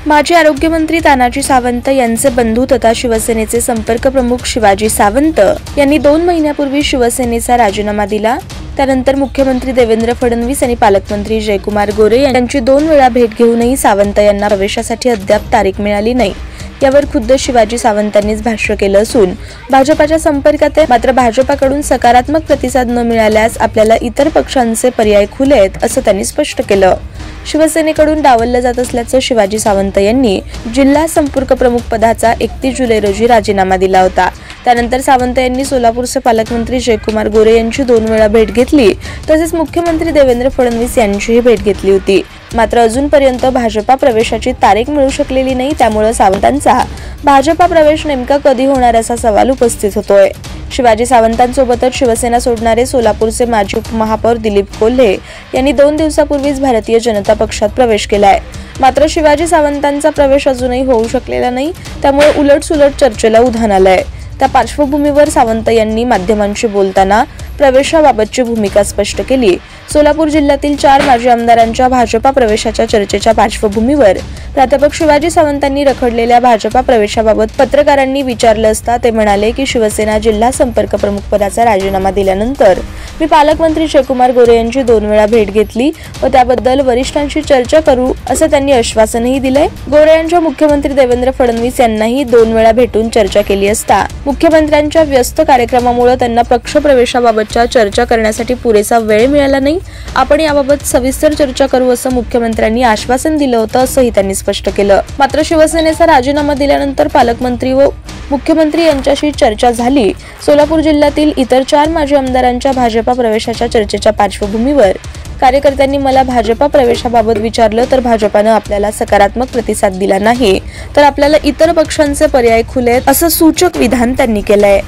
माजी आरोग्यमंत्री तानाजी सावंत यांचे बंधू तथा शिवसेनेचे संपर्क प्रमुख शिवाजी सावंत यांनी 2 महिन्यापूर्वी शिवसेनेचा राजीनामा दिला। त्यानंतर मुख्यमंत्री देवेंद्र फडणवीस आणि पालकमंत्री जयकुमार गोरे यांची 2 वेळा भेट घेऊनही सावंत यांना प्रवेशासाठी अद्याप तारीख मिळाली नाही। यावर खुद्द शिवाजी सावंतांनीच भाष्य केलं असून भाजपाच्या संपर्कात आहे, मात्र भाजपाकडून सकारात्मक प्रतिसाद न मिळाल्यास आपल्याला इतर पक्षांचे पर्याय खुले आहेत असं त्यांनी स्पष्ट केलं। शिवसेनेकडून डावललं जात असल्याचं शिवाजी सावंत यांनी जिल्हा संपर्क प्रमुख पदाचा 31 जुलै रोजी राजीनामा दिला होता। त्यानंतर सावंत यांनी सोलापूरचे पालकमंत्री जयकुमार गोरे यांची 2 वेळा भेट घेतली, तसेच मुख्यमंत्री देवेंद्र फडणवीस यांचीही भेट घेतली होती। मात्र अजूनपर्यंत भाजपा प्रवेशाची तारीख मिळू शकलेली नाही। त्यामुळे सावंतांचा भाजपा प्रवेश नेमका कधी होणार असा सवाल उपस्थित होतोय। शिवाजी सावंतांसोबतच शिवसेना सोडणारे सोलापूरचे माजी उपमहापौर दिलीप कोल्हे यांनी 2 दिवसापूर्वीच भारतीय जनता पक्षात प्रवेश केलाय। मात्र शिवाजी सावंतांचा प्रवेश अजूनही होऊ शकलेला नाही, त्यामुळे उलटसुलट चर्चेला उधाण आलंय। त्या पार्श्वभूमीवर सावंत यांनी माध्यमांशी बोलताना प्रवेशाबाबतची भूमिका स्पष्ट केली। सोलापूर जिल्ह्यातील 4 माजी आमदारांच्या भाजपा प्रवेशाच्या चर्चेच्या पार्श्वभूमीवर प्राध्यापक शिवाजी सावंतांनी रखडलेल्या भाजपा प्रवेशाबाबत पत्रकारांनी विचारलं असता ते म्हणाले की शिवसेना जिल्हा संपर्क प्रमुख पदाचा राजीनामा दिल्यानंतर मी पालकमंत्री जयकुमार गोरे यांची 2 वेळा भेट घेतली व त्याबद्दल वरिष्ठांशी चर्चा करू असं त्यांनी आश्वासनही दिलंय। गोरे यांच्या मुख्यमंत्री देवेंद्र फडणवीस यांनाही 2 वेळा भेटून चर्चा केली असता मुख्यमंत्र्यांच्या व्यस्त कार्यक्रमामुळे त्यांना पक्ष प्रवेशाबाबतच्या चर्चा करण्यासाठी पुरेसा वेळ मिळाला नाही। आपण याबाबत सविस्तर चर्चा करू असं मुख्यमंत्र्यांनी आश्वासन दिलं होतं असंही त्यांनी स्पष्ट केलं। मात्र शिवसेनेचा राजीनामा दिल्यानंतर पालकमंत्री व मुख्यमंत्री यांच्याशी चर्चा झाली। सोलापूर जिल्ह्यातील इतर 4 माजी आमदारांच्या भाजपा प्रवेशाच्या चर्चेच्या पार्श्वभूमीवर कार्यकर्त्यांनी मला भाजपा प्रवेशाबाबत विचारलं तर भाजपानं आपल्याला सकारात्मक प्रतिसाद दिला नाही, तर आपल्याला इतर पक्षांचे पर्याय खुले आहेत असं सूचक विधान त्यांनी केलंय।